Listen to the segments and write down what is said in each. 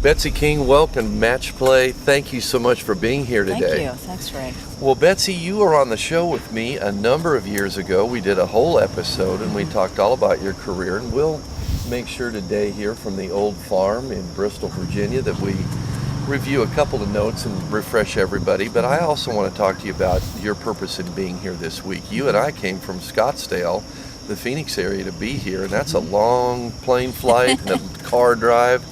Betsy King, welcome Match Play. Thank you so much for being here today. Thank you. Thanks, Ray. Well, Betsy, you were on the show with me a number of years ago. We did a whole episode and we talked all about your career, and we'll make sure today here from the old farm in Bristol, Virginia, that we review a couple of notes and refresh everybody. But I also want to talk to you about your purpose in being here this week. You and I came from Scottsdale, the Phoenix area, to be here, and that's a long plane flight and a car drive.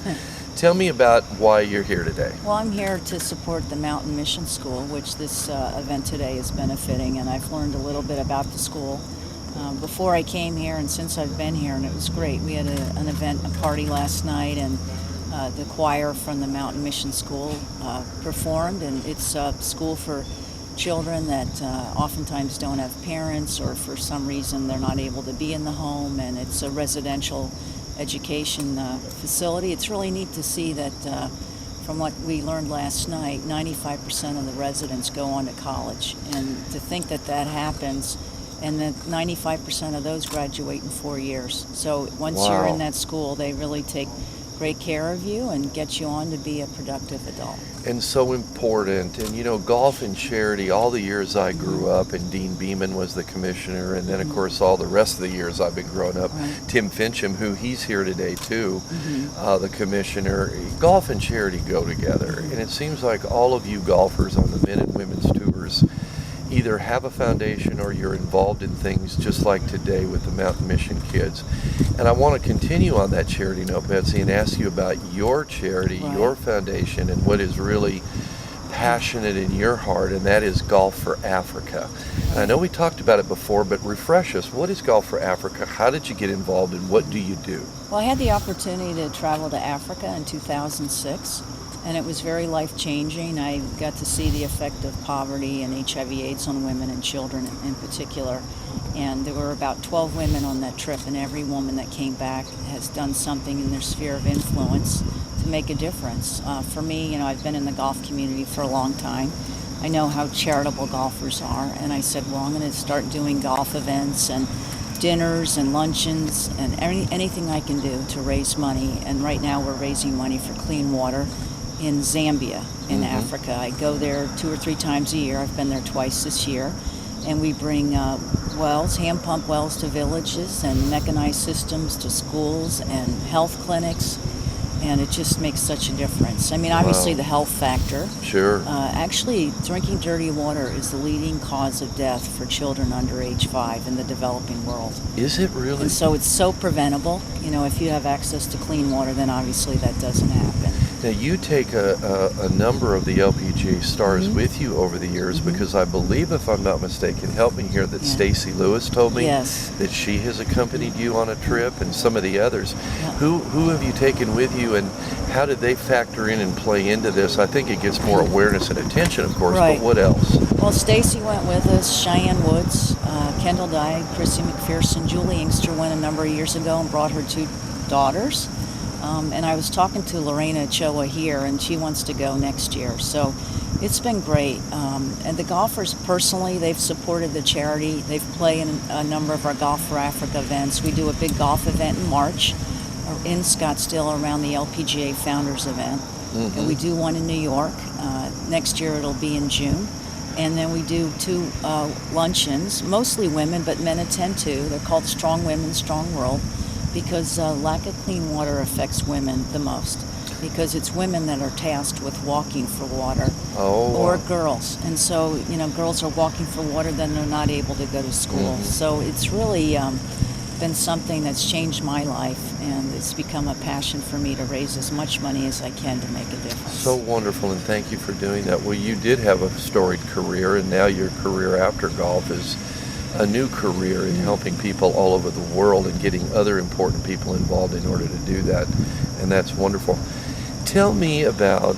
Tell me about why you're here today. Well, I'm here to support the Mountain Mission School, which this event today is benefiting, and I've learned a little bit about the school before I came here and since I've been here, and it was great. We had an event, a party last night, and the choir from the Mountain Mission School performed, and it's a school for children that oftentimes don't have parents, or for some reason they're not able to be in the home, and it's a residential education facility. It's really neat to see that from what we learned last night, 95% of the residents go on to college, and to think that that happens and that 95% of those graduate in 4 years. So once Wow. you're in that school, they really take great care of you and get you on to be a productive adult. And so important. And you know, golf and charity, all the years I grew up, and Dean Beeman was the commissioner, and then of course all the rest of the years I've been growing up, Right. Tim Fincham, who he's here today too, the commissioner. Golf and charity go together, and it seems like all of you golfers on the men and women's tours either have a foundation or you're involved in things just like today with the Mountain Mission kids. And I want to continue on that charity note, Betsy, and ask you about your charity, Right. your foundation, and what is really passionate in your heart, and that is Golf for Africa. And I know we talked about it before, but refresh us. What is Golf for Africa? How did you get involved, and what do you do? Well, I had the opportunity to travel to Africa in 2006, and it was very life-changing. I got to see the effect of poverty and HIV/AIDS on women and children in particular. And there were about 12 women on that trip, and every woman that came back has done something in their sphere of influence to make a difference. For me, you know, I've been in the golf community for a long time. I know how charitable golfers are, and I said, well, I'm going to start doing golf events and dinners and luncheons and anything I can do to raise money. And right now we're raising money for clean water in Zambia, in Africa. I go there 2 or 3 times a year. I've been there twice this year. And we bring wells, hand pump wells to villages, and mechanized systems to schools and health clinics. And it just makes such a difference. I mean, obviously the health factor. Sure. Actually, drinking dirty water is the leading cause of death for children under age 5 in the developing world. Is it really? And so it's so preventable. You know, if you have access to clean water, then obviously that doesn't happen. Now, you take a number of the LPGA stars with you over the years, because I believe, if I'm not mistaken, help me here, that Stacy Lewis told me Yes. that she has accompanied you on a trip, and some of the others. Yeah. Who have you taken with you, and how did they factor in and play into this? I think it gets more awareness and attention, of course, Right. but what else? Well, Stacy went with us, Cheyenne Woods, Kendall Dyke, Chrissy McPherson, Julie Inkster went a number of years ago and brought her 2 daughters. And I was talking to Lorena Ochoa here, and she wants to go next year. So it's been great. And the golfers personally, they've supported the charity. They've played in a number of our Golf for Africa events. We do a big golf event in March in Scottsdale around the LPGA Founders event. And we do one in New York. Next year it'll be in June. And then we do 2 luncheons, mostly women, but men attend too. They're called Strong Women, Strong World, because lack of clean water affects women the most, because it's women that are tasked with walking for water, or girls. And so, you know, girls are walking for water, then they're not able to go to school. So it's really been something that's changed my life, and it's become a passion for me to raise as much money as I can to make a difference. So wonderful, and thank you for doing that. Well, you did have a storied career, and now your career after golf is a new career in helping people all over the world and getting other important people involved in order to do that, and that's wonderful. Tell me about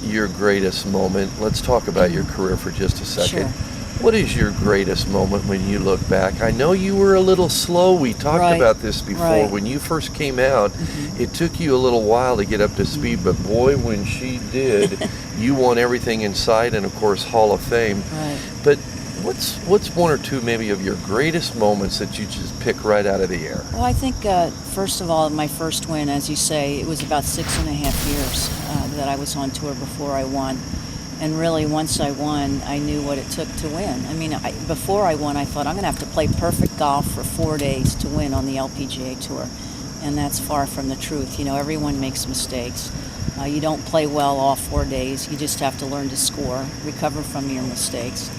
your greatest moment. Let's talk about your career for just a second. Sure. What is your greatest moment when you look back? I know you were a little slow. We talked about this before. Right. When you first came out, it took you a little while to get up to speed, but boy, when she did, you won everything in sight and, of course, Hall of Fame. Right. But What's one or two maybe of your greatest moments that you just pick right out of the air? Well, I think, first of all, my first win, as you say, it was about 6.5 years that I was on tour before I won. And really, once I won, I knew what it took to win. I mean, before I won, I thought I'm going to have to play perfect golf for 4 days to win on the LPGA Tour. And that's far from the truth. You know, everyone makes mistakes. You don't play well all 4 days. You just have to learn to score, recover from your mistakes.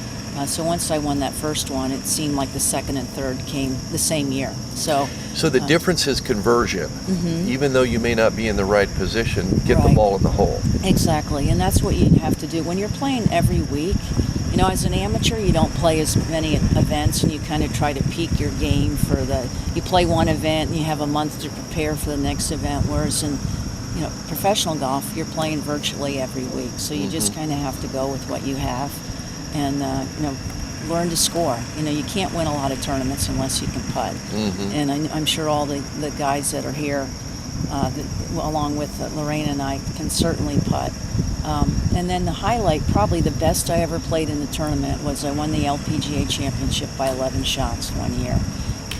So once I won that first one, it seemed like the second and third came the same year. So the difference is conversion. Mm-hmm. Even though you may not be in the right position, get the Right. ball in the hole. Exactly, and that's what you have to do. When you're playing every week, you know, as an amateur, you don't play as many events, and you kind of try to peak your game you play one event and you have a month to prepare for the next event, whereas in, you know, professional golf, you're playing virtually every week. So you just kind of have to go with what you have and, you know, learn to score. You know, you can't win a lot of tournaments unless you can putt. Mm-hmm. And I'm sure all the guys that are here, along with Lorena and I, can certainly putt. And then the highlight, probably the best I ever played in the tournament, was I won the LPGA Championship by 11 shots one year.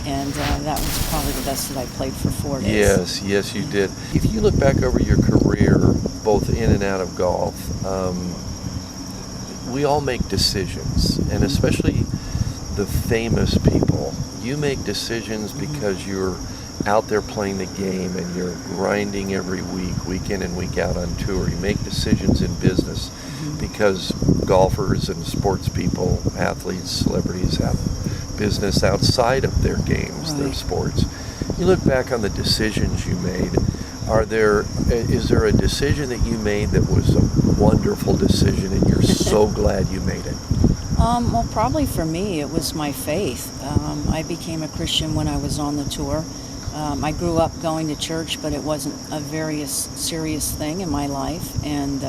And that was probably the best that I played for 4 days. Yes, you did. If you look back over your career, both in and out of golf, we all make decisions, and especially the famous people. You make decisions because you're out there playing the game and you're grinding every week in and week out on tour. You make decisions in business because golfers and sports people, athletes, celebrities have business outside of their games, their sports. You look back on the decisions you made. Is there a decision that you made that was a wonderful decision and you're so glad you made it? Well, probably for me, it was my faith. I became a Christian when I was on the tour. I grew up going to church, but it wasn't a very serious thing in my life. And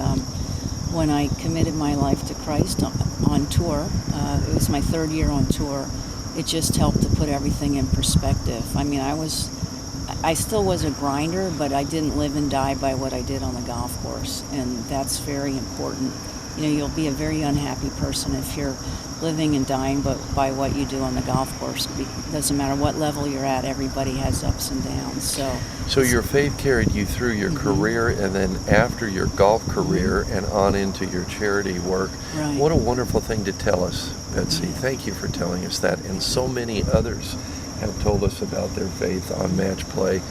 when I committed my life to Christ on tour, it was my third year on tour, it just helped to put everything in perspective. I mean, I still was a grinder, but I didn't live and die by what I did on the golf course, and that's very important. You know, you'll be a very unhappy person if you're living and dying by what you do on the golf course. It doesn't matter what level you're at, everybody has ups and downs. So your faith carried you through your career, and then after your golf career and on into your charity work. Right. What a wonderful thing to tell us, Betsy. Yeah. Thank you for telling us that. And so many others have told us about their faith on match play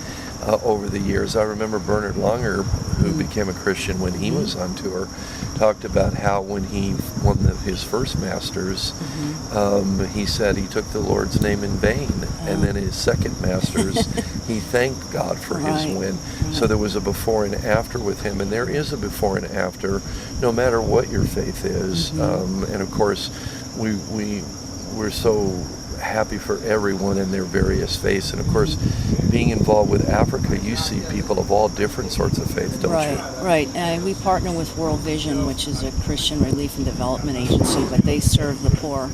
over the years. I remember Bernard Langer, who became a Christian when he was on tour, talked about how when he won his first Masters, he said he took the Lord's name in vain. And then his second Masters, he thanked God for his win. So there was a before and after with him, and there is a before and after, no matter what your faith is. And of course, we're so happy for everyone in their various faiths. And of course, being involved with Africa, you see people of all different sorts of faith, don't you? Right. We partner with World Vision, which is a Christian relief and development agency, but they serve the poor,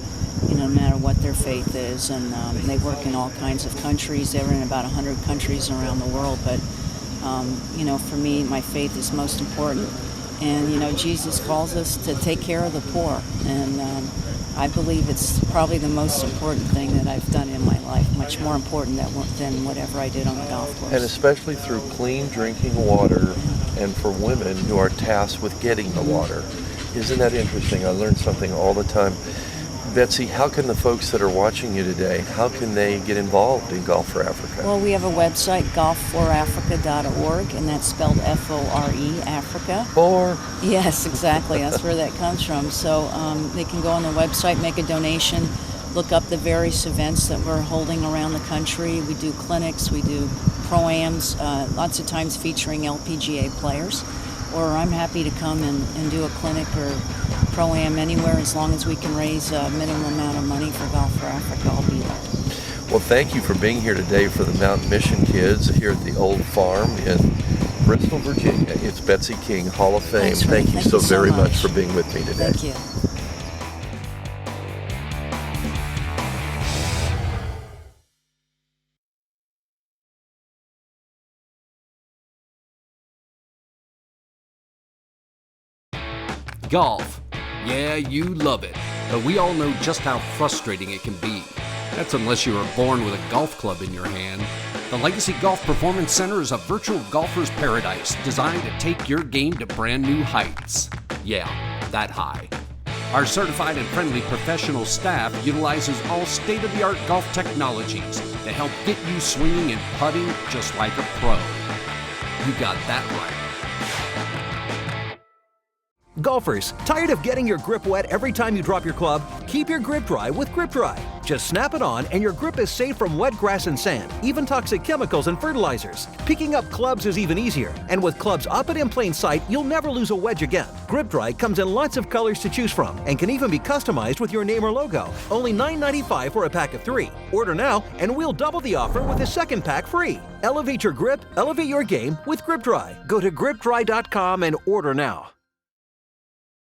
you know, no matter what their faith is. And they work in all kinds of countries. They're in about 100 countries around the world. But, you know, for me, my faith is most important. And, you know, Jesus calls us to take care of the poor. And I believe it's probably the most important thing that I've done in my life, much more important than whatever I did on the golf course. And especially through clean drinking water, and for women who are tasked with getting the water. Isn't that interesting? I learn something all the time. Betsy, how can the folks that are watching you today, how can they get involved in Golf for Africa? Well, we have a website, golfforafrica.org, and that's spelled F-O-R-E, Africa. Or? Yes, exactly. That's where that comes from. So they can go on the website, make a donation, look up the various events that we're holding around the country. We do clinics, we do pro-ams, lots of times featuring LPGA players. Or I'm happy to come and do a clinic or pro-am anywhere as long as we can raise a minimum amount of money for Golf for Africa. I'll be there. Well, thank you for being here today for the Mountain Mission kids here at the Old Farm in Bristol, Virginia. It's Betsy King, Hall of Fame. Thanks, Ray. Thank you so very much for being with me today. Thank you. Golf. Yeah, you love it. but we all know just how frustrating it can be. That's unless you were born with a golf club in your hand. The Legacy Golf Performance Center is a virtual golfer's paradise designed to take your game to brand new heights. Yeah, that high. Our certified and friendly professional staff utilizes all state-of-the-art golf technologies to help get you swinging and putting just like a pro. You got that right. Golfers, tired of getting your grip wet every time you drop your club? Keep your grip dry with Grip Dry. Just snap it on and your grip is safe from wet grass and sand, even toxic chemicals and fertilizers. Picking up clubs is even easier, and with clubs up and in plain sight, you'll never lose a wedge again. Grip Dry comes in lots of colors to choose from and can even be customized with your name or logo. Only $9.95 for a pack of 3. Order now and we'll double the offer with a second pack free. Elevate your grip, elevate your game with Grip Dry. Go to gripdry.com and order now.